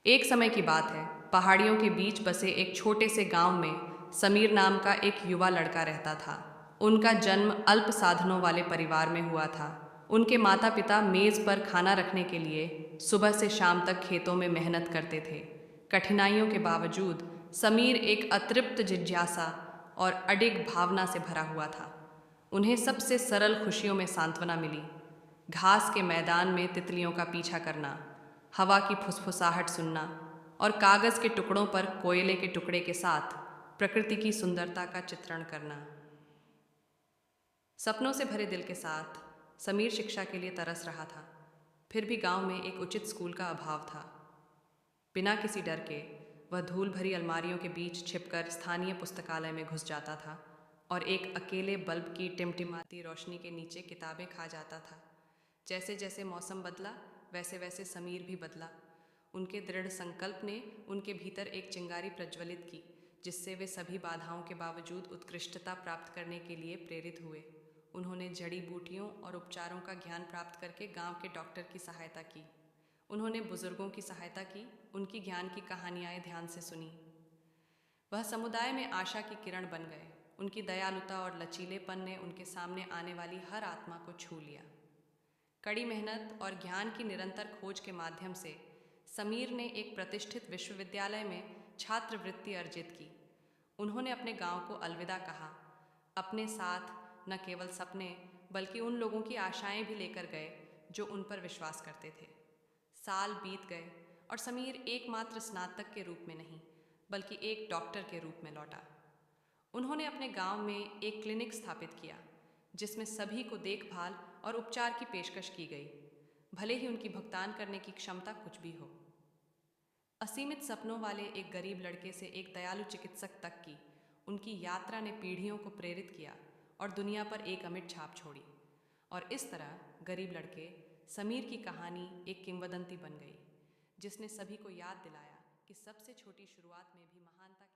एक समय की बात है। पहाड़ियों के बीच बसे एक छोटे से गांव में समीर नाम का एक युवा लड़का रहता था। उनका जन्म अल्प साधनों वाले परिवार में हुआ था। उनके माता पिता मेज पर खाना रखने के लिए सुबह से शाम तक खेतों में मेहनत करते थे। कठिनाइयों के बावजूद समीर एक अतृप्त जिज्ञासा और अडिग भावना से भरा हुआ था। उन्हें सबसे सरल खुशियों में सांत्वना मिली। घास के मैदान में तितलियों का पीछा करना, हवा की फुसफुसाहट सुनना और कागज के टुकड़ों पर कोयले के टुकड़े के साथ प्रकृति की सुंदरता का चित्रण करना। सपनों से भरे दिल के साथ समीर शिक्षा के लिए तरस रहा था। फिर भी गांव में एक उचित स्कूल का अभाव था। बिना किसी डर के वह धूल भरी अलमारियों के बीच छिपकर स्थानीय पुस्तकालय में घुस जाता था और एक अकेले बल्ब की टिमटिमाती रोशनी के नीचे किताबें खा जाता था। जैसे जैसे मौसम बदला, वैसे वैसे समीर भी बदला। उनके दृढ़ संकल्प ने उनके भीतर एक चिंगारी प्रज्वलित की, जिससे वे सभी बाधाओं के बावजूद उत्कृष्टता प्राप्त करने के लिए प्रेरित हुए। उन्होंने जड़ी बूटियों और उपचारों का ज्ञान प्राप्त करके गांव के डॉक्टर की सहायता की। उन्होंने बुजुर्गों की सहायता की, उनकी ज्ञान की कहानियाँ ध्यान से सुनी। वह समुदाय में आशा की किरण बन गए। उनकी दयालुता और लचीलेपन ने उनके सामने आने वाली हर आत्मा को छू लिया। कड़ी मेहनत और ज्ञान की निरंतर खोज के माध्यम से समीर ने एक प्रतिष्ठित विश्वविद्यालय में छात्रवृत्ति अर्जित की। उन्होंने अपने गांव को अलविदा कहा। अपने साथ न केवल सपने बल्कि उन लोगों की आशाएं भी लेकर गए जो उन पर विश्वास करते थे। साल बीत गए और समीर एकमात्र स्नातक के रूप में नहीं बल्कि एक डॉक्टर के रूप में लौटा। उन्होंने अपने गांव में एक क्लिनिक स्थापित किया जिसमें सभी को देखभाल और उपचार की पेशकश की गई, भले ही उनकी भुगतान करने की क्षमता कुछ भी हो। असीमित सपनों वाले एक गरीब लड़के से एक दयालु चिकित्सक तक की उनकी यात्रा ने पीढ़ियों को प्रेरित किया और दुनिया पर एक अमिट छाप छोड़ी। और इस तरह गरीब लड़के समीर की कहानी एक किंवदंती बन गई, जिसने सभी को याद दिलाया कि सबसे छोटी शुरुआत में भी महानता